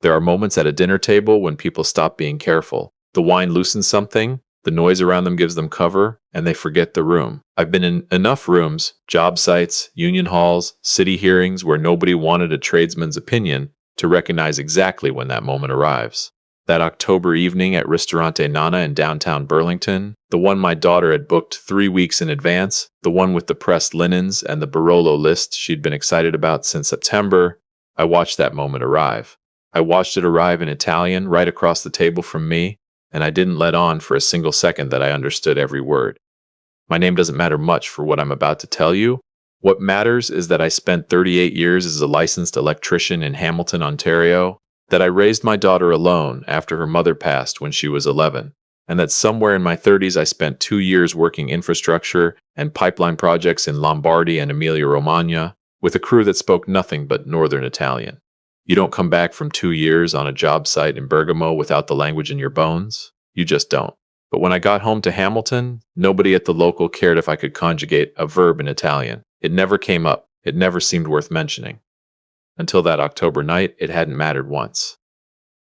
There are moments at a dinner table when people stop being careful. The wine loosens something, the noise around them gives them cover, and they forget the room. I've been in enough rooms, job sites, union halls, city hearings where nobody wanted a tradesman's opinion to recognize exactly when that moment arrives. That October evening at Ristorante Nana in downtown Burlington, the one my daughter had booked 3 weeks in advance, the one with the pressed linens and the Barolo list she'd been excited about since September, I watched that moment arrive. I watched it arrive in Italian right across the table from me, and I didn't let on for a single second that I understood every word. My name doesn't matter much for what I'm about to tell you. What matters is that I spent 38 years as a licensed electrician in Hamilton, Ontario, that I raised my daughter alone after her mother passed when she was 11, and that somewhere in my 30s I spent 2 years working infrastructure and pipeline projects in Lombardy and Emilia-Romagna with a crew that spoke nothing but Northern Italian. You don't come back from 2 years on a job site in Bergamo without the language in your bones. You just don't. But when I got home to Hamilton, nobody at the local cared if I could conjugate a verb in Italian. It never came up. It never seemed worth mentioning. Until that October night, it hadn't mattered once.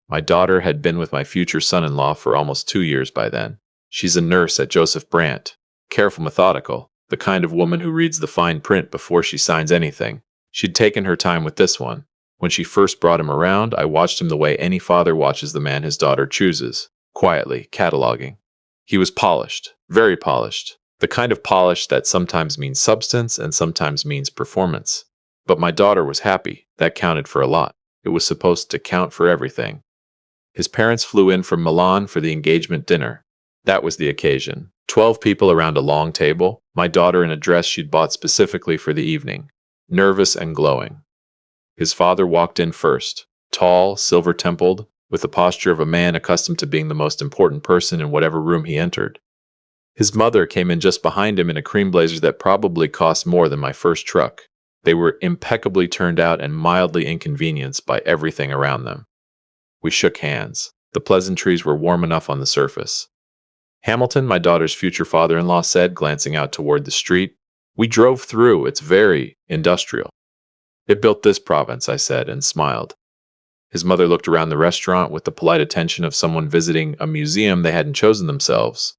My daughter had been with my future son-in-law for almost 2 years by then. She's a nurse at Joseph Brandt. Careful, methodical, the kind of woman who reads the fine print before she signs anything. She'd taken her time with this one. When she first brought him around, I watched him the way any father watches the man his daughter chooses, quietly, cataloging. He was polished, very polished, the kind of polish that sometimes means substance and sometimes means performance. But my daughter was happy. That counted for a lot. It was supposed to count for everything. His parents flew in from Milan for the engagement dinner. That was the occasion. 12 people around a long table, my daughter in a dress she'd bought specifically for the evening, nervous and glowing. His father walked in first, tall, silver-templed, with the posture of a man accustomed to being the most important person in whatever room he entered. His mother came in just behind him in a cream blazer that probably cost more than my first truck. They were impeccably turned out and mildly inconvenienced by everything around them. We shook hands. The pleasantries were warm enough on the surface. Hamilton, my daughter's future father-in-law, said, glancing out toward the street. We drove through. It's very industrial. It built this province, I said, and smiled. His mother looked around the restaurant with the polite attention of someone visiting a museum they hadn't chosen themselves.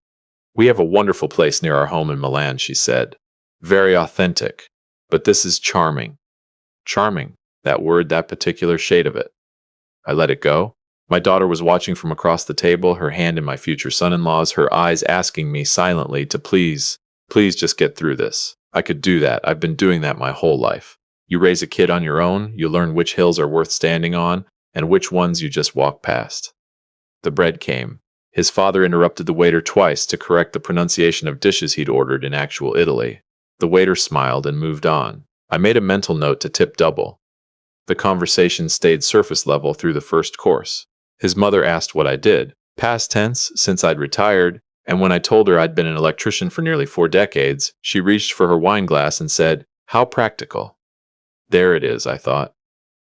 We have a wonderful place near our home in Milan, she said. Very authentic. But this is charming. Charming. That word, that particular shade of it. I let it go. My daughter was watching from across the table, her hand in my future son-in-law's, her eyes asking me silently to please just get through this. I could do that. I've been doing that my whole life. You raise a kid on your own, you learn which hills are worth standing on, and which ones you just walk past. The bread came. His father interrupted the waiter twice to correct the pronunciation of dishes he'd ordered in actual Italy. The waiter smiled and moved on. I made a mental note to tip double. The conversation stayed surface level through the first course. His mother asked what I did, past tense, since I'd retired, and when I told her I'd been an electrician for nearly 4 decades, she reached for her wine glass and said, "How practical." There it is, I thought.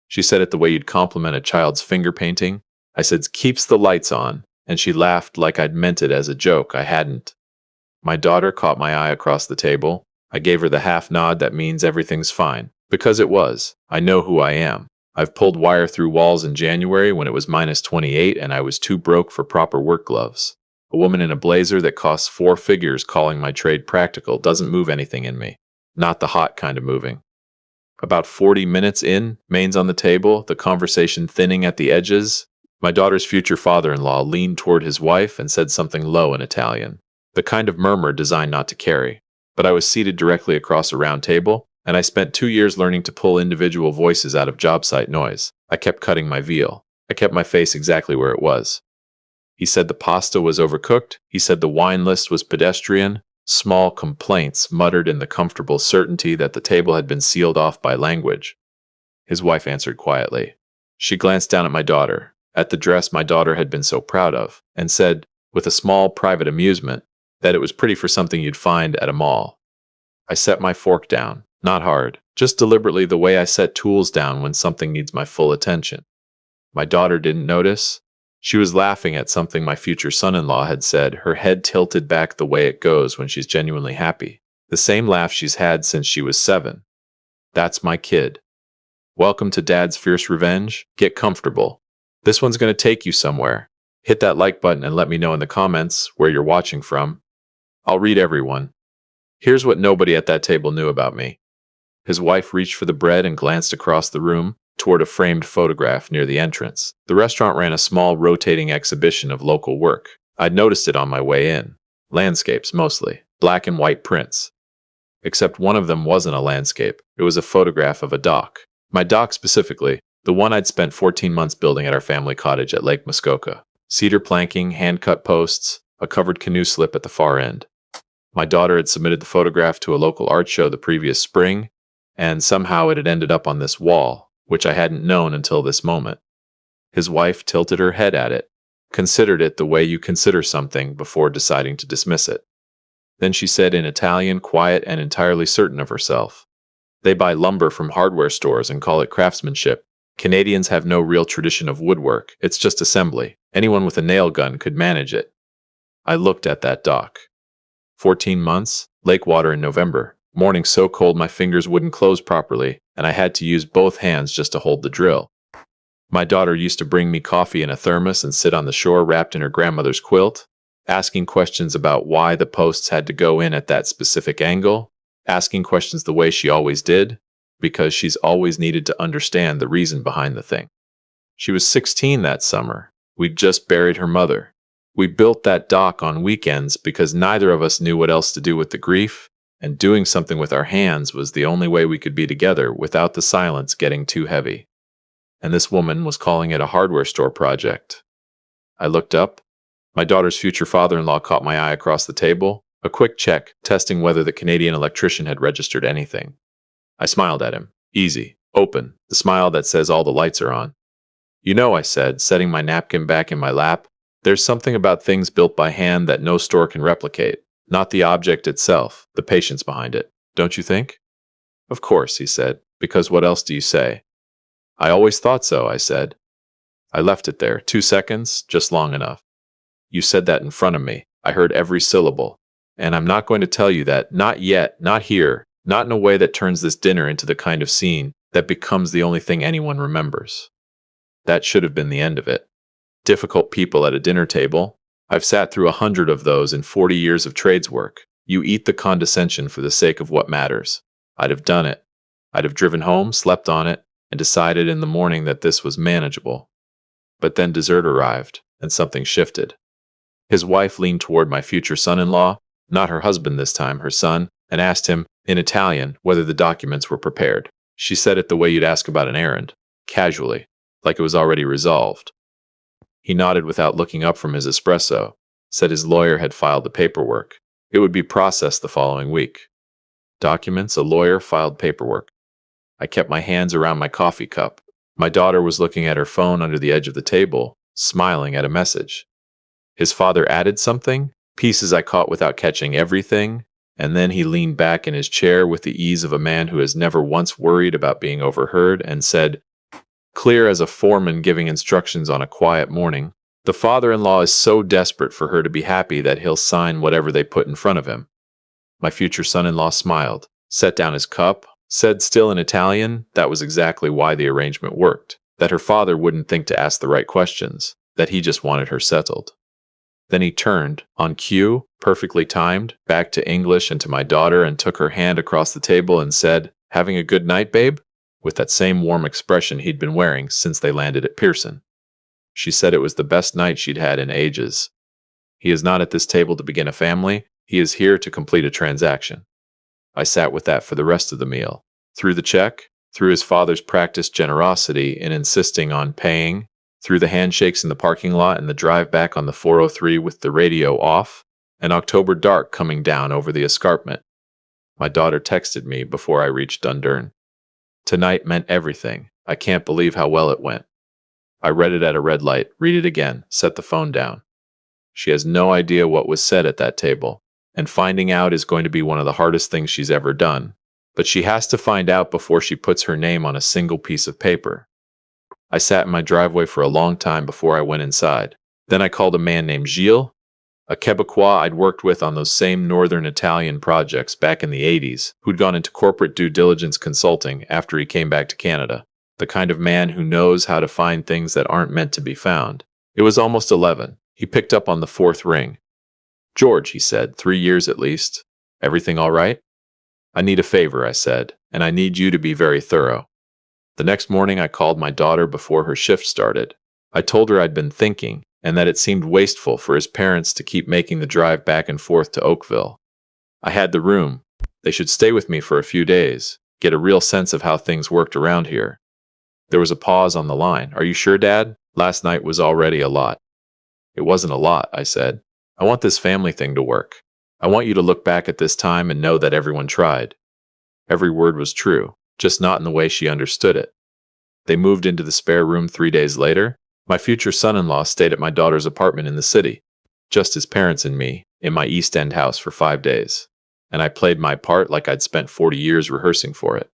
She said it the way you'd compliment a child's finger painting. I said, "Keeps the lights on," and she laughed like I'd meant it as a joke. I hadn't. My daughter caught my eye across the table. I gave her the half nod that means everything's fine. Because it was. I know who I am. I've pulled wire through walls in January when it was minus 28 and I was too broke for proper work gloves. A woman in a blazer that costs 4 figures calling my trade practical doesn't move anything in me. Not the hot kind of moving. About 40 minutes in, mains on the table, the conversation thinning at the edges, my daughter's future father-in-law leaned toward his wife and said something low in Italian. The kind of murmur designed not to carry. But I was seated directly across a round table, and I spent 2 years learning to pull individual voices out of job site noise. I kept cutting my veal. I kept my face exactly where it was. He said the pasta was overcooked. He said the wine list was pedestrian. Small complaints muttered in the comfortable certainty that the table had been sealed off by language. His wife answered quietly. She glanced down at my daughter, at the dress my daughter had been so proud of, and said, with a small private amusement, that it was pretty for something you'd find at a mall. I set my fork down, not hard, just deliberately the way I set tools down when something needs my full attention. My daughter didn't notice. She was laughing at something my future son-in-law had said, her head tilted back the way it goes when she's genuinely happy. The same laugh she's had since she was 7. That's my kid. Welcome to Dad's fierce revenge. Get comfortable. This one's going to take you somewhere. Hit that like button and let me know in the comments where you're watching from. I'll read everyone. Here's what nobody at that table knew about me. His wife reached for the bread and glanced across the room toward a framed photograph near the entrance. The restaurant ran a small rotating exhibition of local work. I'd noticed it on my way in. Landscapes mostly, black and white prints. Except one of them wasn't a landscape. It was a photograph of a dock. My dock specifically, the one I'd spent 14 months building at our family cottage at Lake Muskoka. Cedar planking, hand-cut posts, a covered canoe slip at the far end. My daughter had submitted the photograph to a local art show the previous spring, and somehow it had ended up on this wall, which I hadn't known until this moment. His wife tilted her head at it, considered it the way you consider something before deciding to dismiss it. Then she said in Italian, quiet and entirely certain of herself, "They buy lumber from hardware stores and call it craftsmanship. Canadians have no real tradition of woodwork. It's just assembly. Anyone with a nail gun could manage it." I looked at that dock. 14 months, lake water in November. Morning so cold my fingers wouldn't close properly, and I had to use both hands just to hold the drill. My daughter used to bring me coffee in a thermos and sit on the shore wrapped in her grandmother's quilt, asking questions about why the posts had to go in at that specific angle, asking questions the way she always did, because she's always needed to understand the reason behind the thing. She was 16 that summer. We'd just buried her mother. We built that dock on weekends because neither of us knew what else to do with the grief, and doing something with our hands was the only way we could be together without the silence getting too heavy. And this woman was calling it a hardware store project. I looked up. My daughter's future father-in-law caught my eye across the table, a quick check, testing whether the Canadian electrician had registered anything. I smiled at him. Easy. Open. The smile that says all the lights are on. "You know," I said, setting my napkin back in my lap, "there's something about things built by hand that no store can replicate. Not the object itself, the patience behind it. Don't you think?" "Of course," he said, "because what else do you say?" "I always thought so," I said. I left it there, 2 seconds, just long enough. "You said that in front of me. I heard every syllable. And I'm not going to tell you that, not yet, not here, not in a way that turns this dinner into the kind of scene that becomes the only thing anyone remembers." That should have been the end of it. Difficult people at a dinner table. I've sat through 100 of those in 40 years of trades work. You eat the condescension for the sake of what matters. I'd have done it. I'd have driven home, slept on it, and decided in the morning that this was manageable. But then dessert arrived, and something shifted. His wife leaned toward my future son-in-law, not her husband this time, her son, and asked him, in Italian, whether the documents were prepared. She said it the way you'd ask about an errand, casually, like it was already resolved. He nodded without looking up from his espresso, said his lawyer had filed the paperwork. It would be processed the following week. Documents, a lawyer, filed paperwork. I kept my hands around my coffee cup. My daughter was looking at her phone under the edge of the table, smiling at a message. His father added something, pieces I caught without catching everything, and then he leaned back in his chair with the ease of a man who has never once worried about being overheard and said, clear as a foreman giving instructions on a quiet morning, "The father-in-law is so desperate for her to be happy that he'll sign whatever they put in front of him." My future son-in-law smiled, set down his cup, said still in Italian that was exactly why the arrangement worked, that her father wouldn't think to ask the right questions, that he just wanted her settled. Then he turned, on cue, perfectly timed, back to English and to my daughter and took her hand across the table and said, "Having a good night, babe?" with that same warm expression he'd been wearing since they landed at Pearson. She said it was the best night she'd had in ages. He is not at this table to begin a family, he is here to complete a transaction. I sat with that for the rest of the meal. Through the check, through his father's practiced generosity in insisting on paying, through the handshakes in the parking lot and the drive back on the 403 with the radio off, an October dark coming down over the escarpment. My daughter texted me before I reached Dundurn. Tonight meant everything. I can't believe how well it went. I read it at a red light, read it again, set the phone down. She has no idea what was said at that table, and finding out is going to be one of the hardest things she's ever done. But she has to find out before she puts her name on a single piece of paper. I sat in my driveway for a long time before I went inside. Then I called a man named Gilles, a Quebecois I'd worked with on those same northern Italian projects back in the 80s, who'd gone into corporate due diligence consulting after he came back to Canada. the kind of man who knows how to find things that aren't meant to be found. It was almost 11. He picked up on the fourth ring. "George," he said, "3 years at least. Everything all right?" "I need a favor," I said, "and I need you to be very thorough." The next morning I called my daughter before her shift started. I told her I'd been thinking, and that it seemed wasteful for his parents to keep making the drive back and forth to Oakville. I had the room. They should stay with me for a few days, get a real sense of how things worked around here. There was a pause on the line. "Are you sure, Dad? Last night was already a lot." "It wasn't a lot," I said. "I want this family thing to work. I want you to look back at this time and know that everyone tried." Every word was true, just not in the way she understood it. They moved into the spare room 3 days later. My future son-in-law stayed at my daughter's apartment in the city, just his parents and me, in my East End house for 5 days. And I played my part like I'd spent 40 years rehearsing for it.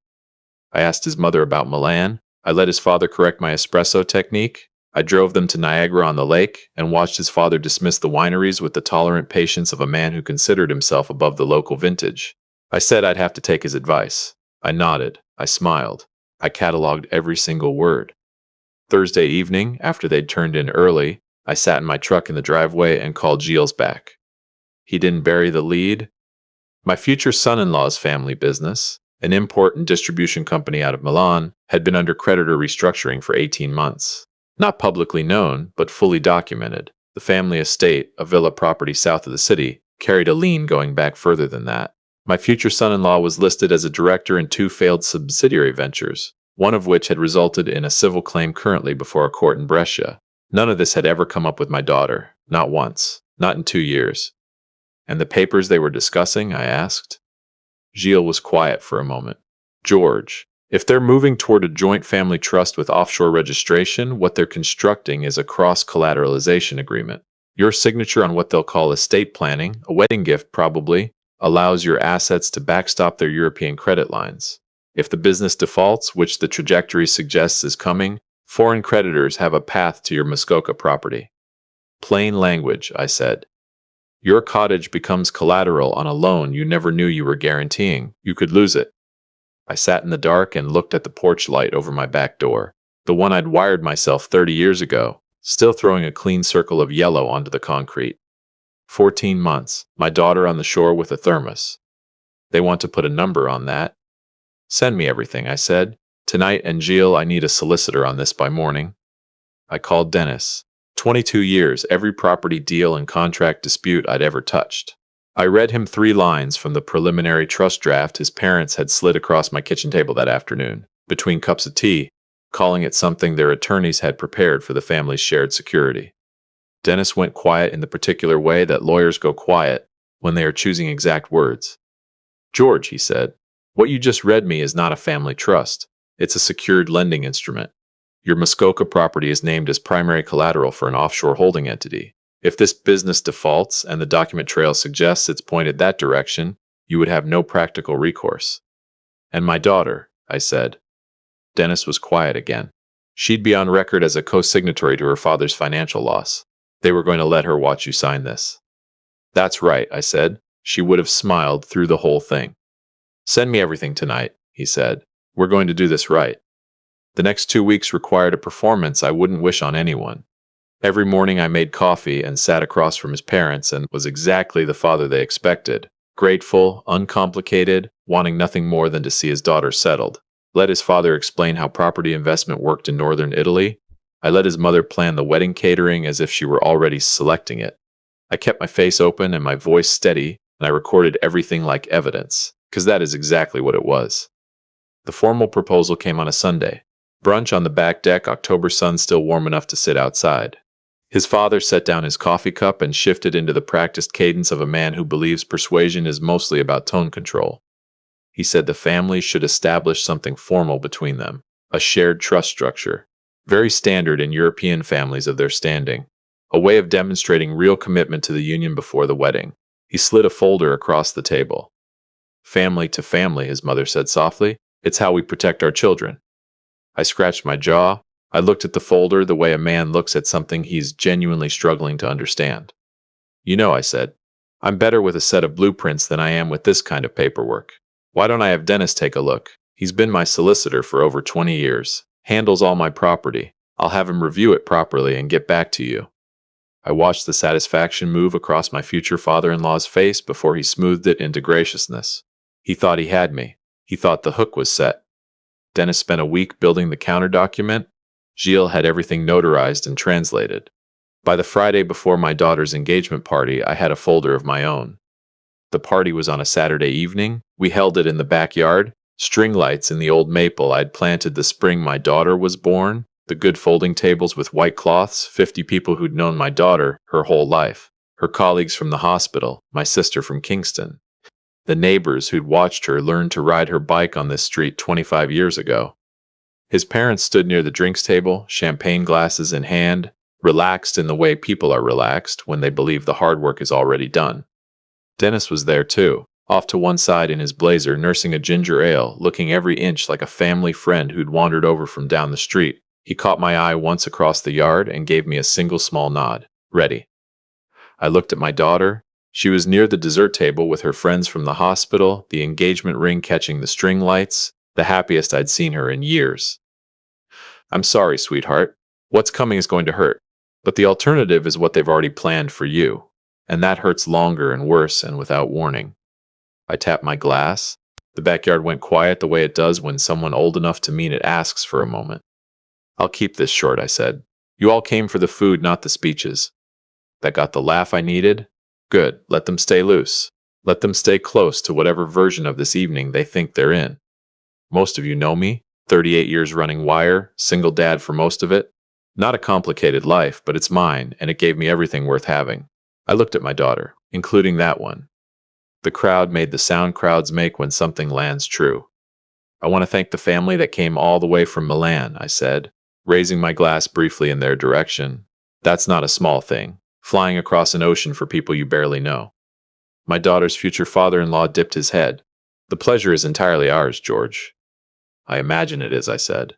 I asked his mother about Milan. I let his father correct my espresso technique. I drove them to Niagara on the lake and watched his father dismiss the wineries with the tolerant patience of a man who considered himself above the local vintage. I said I'd have to take his advice. I nodded. I smiled. I cataloged every single word. Thursday evening, after they'd turned in early, I sat in my truck in the driveway and called Gilles back. He didn't bury the lead. My future son-in-law's family business, an import and distribution company out of Milan, had been under creditor restructuring for 18 months. Not publicly known, but fully documented. The family estate, a villa property south of the city, carried a lien going back further than that. My future son-in-law was listed as a director in 2 failed subsidiary ventures, one of which had resulted in a civil claim currently before a court in Brescia. None of this had ever come up with my daughter. Not once. Not in 2 years. "And the papers they were discussing?" I asked. Gilles was quiet for a moment. "George, if they're moving toward a joint family trust with offshore registration, what they're constructing is a cross-collateralization agreement. Your signature on what they'll call estate planning, a wedding gift probably, allows your assets to backstop their European credit lines. If the business defaults, which the trajectory suggests is coming, foreign creditors have a path to your Muskoka property." "Plain language," I said. "Your cottage becomes collateral on a loan you never knew you were guaranteeing. You could lose it." I sat in the dark and looked at the porch light over my back door, the one I'd wired myself 30 years ago, still throwing a clean circle of yellow onto the concrete. 14 months, my daughter on the shore with a thermos. They want to put a number on that. "Send me everything," I said. "Tonight, and Gilles, I need a solicitor on this by morning." I called Dennis. 22 years, every property deal and contract dispute I'd ever touched. I read him 3 lines from the preliminary trust draft his parents had slid across my kitchen table that afternoon, between cups of tea, calling it something their attorneys had prepared for the family's shared security. Dennis went quiet in the particular way that lawyers go quiet when they are choosing exact words. "George," he said, "what you just read me is not a family trust. It's a secured lending instrument. Your Muskoka property is named as primary collateral for an offshore holding entity. If this business defaults, and the document trail suggests it's pointed that direction, you would have no practical recourse." "And my daughter," I said. Dennis was quiet again. "She'd be on record as a co-signatory to her father's financial loss. They were going to let her watch you sign this." "That's right," I said. She would have smiled through the whole thing. "Send me everything tonight," he said. "We're going to do this right." The next 2 weeks required a performance I wouldn't wish on anyone. Every morning I made coffee and sat across from his parents and was exactly the father they expected. Grateful, uncomplicated, wanting nothing more than to see his daughter settled. Let his father explain how property investment worked in northern Italy. I let his mother plan the wedding catering as if she were already selecting it. I kept my face open and my voice steady, and I recorded everything like evidence, because that is exactly what it was. The formal proposal came on a Sunday. Brunch on the back deck, October sun still warm enough to sit outside. His father set down his coffee cup and shifted into the practiced cadence of a man who believes persuasion is mostly about tone control. He said the family should establish something formal between them, a shared trust structure, very standard in European families of their standing, a way of demonstrating real commitment to the union before the wedding. He slid a folder across the table. "Family to family," his mother said softly. "It's how we protect our children." I scratched my jaw. I looked at the folder the way a man looks at something he's genuinely struggling to understand. "You know," I said, "I'm better with a set of blueprints than I am with this kind of paperwork. Why don't I have Dennis take a look? He's been my solicitor for over 20 years. Handles all my property. I'll have him review it properly and get back to you. I watched the satisfaction move across my future father-in-law's face before he smoothed it into graciousness. He thought he had me. He thought the hook was set. Dennis spent a week building the counter document. Gilles had everything notarized and translated. By the Friday before my daughter's engagement party, I had a folder of my own. The party was on a Saturday evening. We held it in the backyard. String lights in the old maple I'd planted the spring my daughter was born. The good folding tables with white cloths, 50 people who'd known my daughter her whole life. Her colleagues from the hospital, my sister from Kingston. The neighbors who'd watched her learn to ride her bike on this street 25 years ago. His parents stood near the drinks table, champagne glasses in hand, relaxed in the way people are relaxed when they believe the hard work is already done. Dennis was there too, off to one side in his blazer, nursing a ginger ale, looking every inch like a family friend who'd wandered over from down the street. He caught my eye once across the yard and gave me a single small nod. Ready. I looked at my daughter. She was near the dessert table with her friends from the hospital, the engagement ring catching the string lights, the happiest I'd seen her in years. I'm sorry, sweetheart. What's coming is going to hurt. But the alternative is what they've already planned for you. And that hurts longer and worse and without warning. I tapped my glass. The backyard went quiet the way it does when someone old enough to mean it asks for a moment. I'll keep this short, I said. You all came for the food, not the speeches. That got the laugh I needed? Good, let them stay loose. Let them stay close to whatever version of this evening they think they're in. Most of you know me, 38 years running wire, single dad for most of it. Not a complicated life, but it's mine, and it gave me everything worth having. I looked at my daughter, including that one. The crowd made the sound crowds make when something lands true. I want to thank the family that came all the way from Milan, I said, raising my glass briefly in their direction. That's not a small thing, flying across an ocean for people you barely know. My daughter's future father-in-law dipped his head. The pleasure is entirely ours, George. I imagine it is, I said.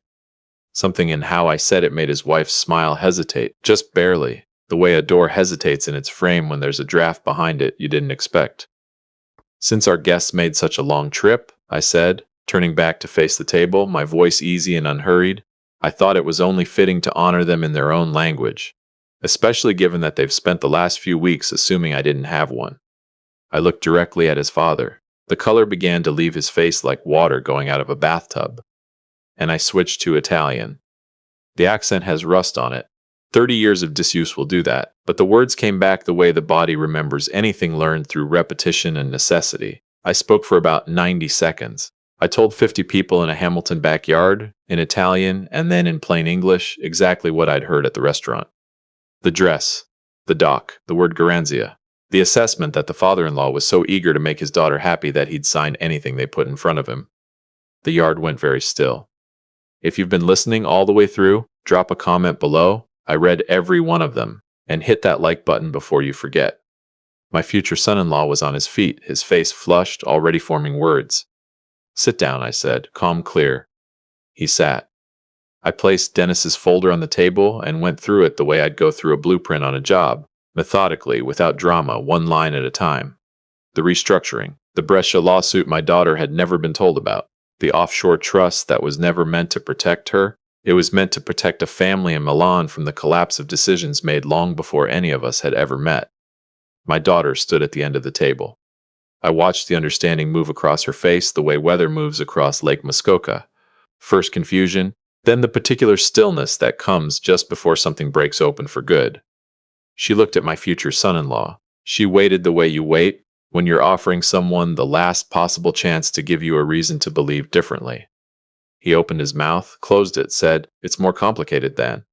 Something in how I said it made his wife's smile hesitate, just barely, the way a door hesitates in its frame when there's a draft behind it you didn't expect. Since our guests made such a long trip, I said, turning back to face the table, my voice easy and unhurried, I thought it was only fitting to honor them in their own language, especially given that they've spent the last few weeks assuming I didn't have one. I looked directly at his father. The color began to leave his face like water going out of a bathtub. And I switched to Italian. The accent has rust on it. 30 years of disuse will do that, but the words came back the way the body remembers anything learned through repetition and necessity. I spoke for about 90 seconds. I told 50 people in a Hamilton backyard, in Italian, and then in plain English, exactly what I'd heard at the restaurant. The dress, the dock, the word garanzia, the assessment that the father-in-law was so eager to make his daughter happy that he'd sign anything they put in front of him. The yard went very still. If you've been listening all the way through, drop a comment below. I read every one of them, and hit that like button before you forget. My future son-in-law was on his feet, his face flushed, already forming words. Sit down, I said, calm, clear. He sat. I placed Dennis's folder on the table and went through it the way I'd go through a blueprint on a job, methodically, without drama, one line at a time. The restructuring, the Brescia lawsuit my daughter had never been told about, the offshore trust that was never meant to protect her. It was meant to protect a family in Milan from the collapse of decisions made long before any of us had ever met. My daughter stood at the end of the table. I watched the understanding move across her face the way weather moves across Lake Muskoka. First confusion, then the particular stillness that comes just before something breaks open for good. She looked at my future son-in-law. She waited the way you wait when you're offering someone the last possible chance to give you a reason to believe differently. He opened his mouth, closed it, said, It's more complicated than.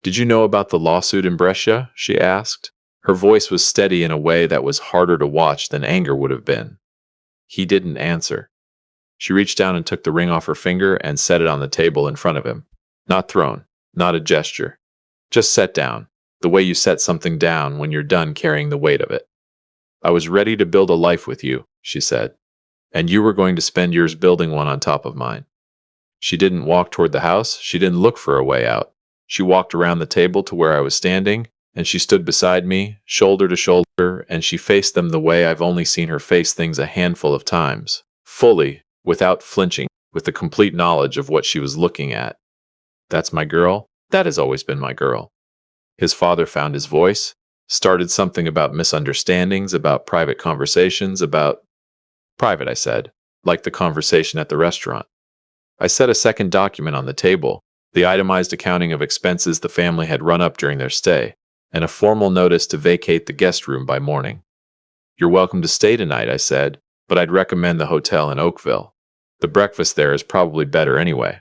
Did you know about the lawsuit in Brescia? She asked. Her voice was steady in a way that was harder to watch than anger would have been. He didn't answer. She reached down and took the ring off her finger and set it on the table in front of him. Not thrown, not a gesture. Just set down, the way you set something down when you're done carrying the weight of it. I was ready to build a life with you, she said, and you were going to spend yours building one on top of mine. She didn't walk toward the house. She didn't look for a way out. She walked around the table to where I was standing, and she stood beside me, shoulder to shoulder, and she faced them the way I've only seen her face things a handful of times, fully, without flinching, with the complete knowledge of what she was looking at. That's my girl? That has always been my girl. His father found his voice, started something about misunderstandings, about private conversations, about private, I said, like the conversation at the restaurant. I set a second document on the table, the itemized accounting of expenses the family had run up during their stay, and a formal notice to vacate the guest room by morning. You're welcome to stay tonight, I said, but I'd recommend the hotel in Oakville. The breakfast there is probably better anyway.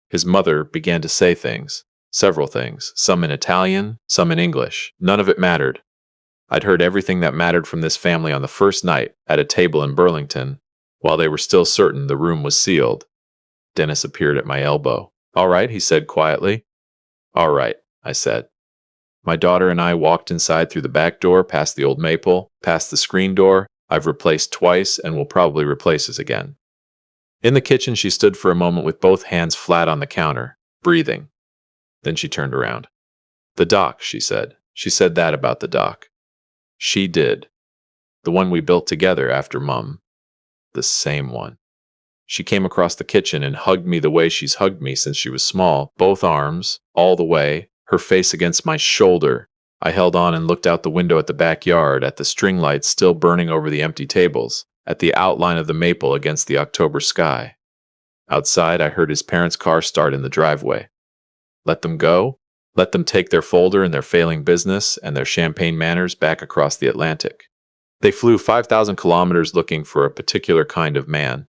His mother began to say things, several things, some in Italian, some in English. None of it mattered. I'd heard everything that mattered from this family on the first night at a table in Burlington, while they were still certain the room was sealed. Dennis appeared at my elbow. All right, he said quietly. All right, I said. My daughter and I walked inside through the back door, past the old maple, past the screen door I've replaced twice and will probably replace it again. In the kitchen, she stood for a moment with both hands flat on the counter, breathing. Then she turned around. The dock, she said. She said that about the dock. She did. The one we built together after Mum. The same one. She came across the kitchen and hugged me the way she's hugged me since she was small, both arms, all the way, her face against my shoulder. I held on and looked out the window at the backyard, at the string lights still burning over the empty tables, at the outline of the maple against the October sky. Outside, I heard his parents' car start in the driveway. Let them go? Let them take their folder and their failing business and their champagne manners back across the Atlantic. They flew 5,000 kilometers looking for a particular kind of man.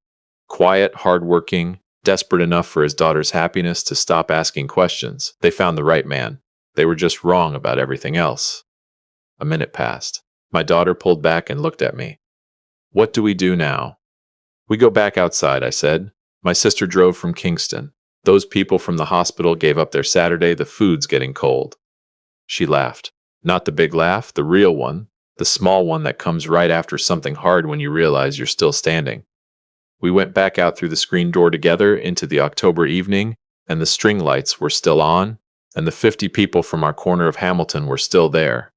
Quiet, hardworking, desperate enough for his daughter's happiness to stop asking questions. They found the right man. They were just wrong about everything else. A minute passed. My daughter pulled back and looked at me. What do we do now? We go back outside, I said. My sister drove from Kingston. Those people from the hospital gave up their Saturday. The food's getting cold. She laughed. Not the big laugh, the real one. The small one that comes right after something hard when you realize you're still standing. We went back out through the screen door together into the October evening, and the string lights were still on, and the 50 people from our corner of Hamilton were still there.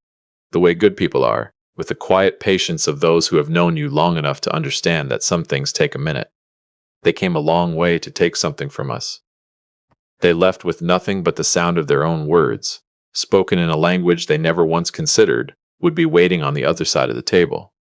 The way good people are, with the quiet patience of those who have known you long enough to understand that some things take a minute. They came a long way to take something from us. They left with nothing but the sound of their own words, spoken in a language they never once considered would be waiting on the other side of the table.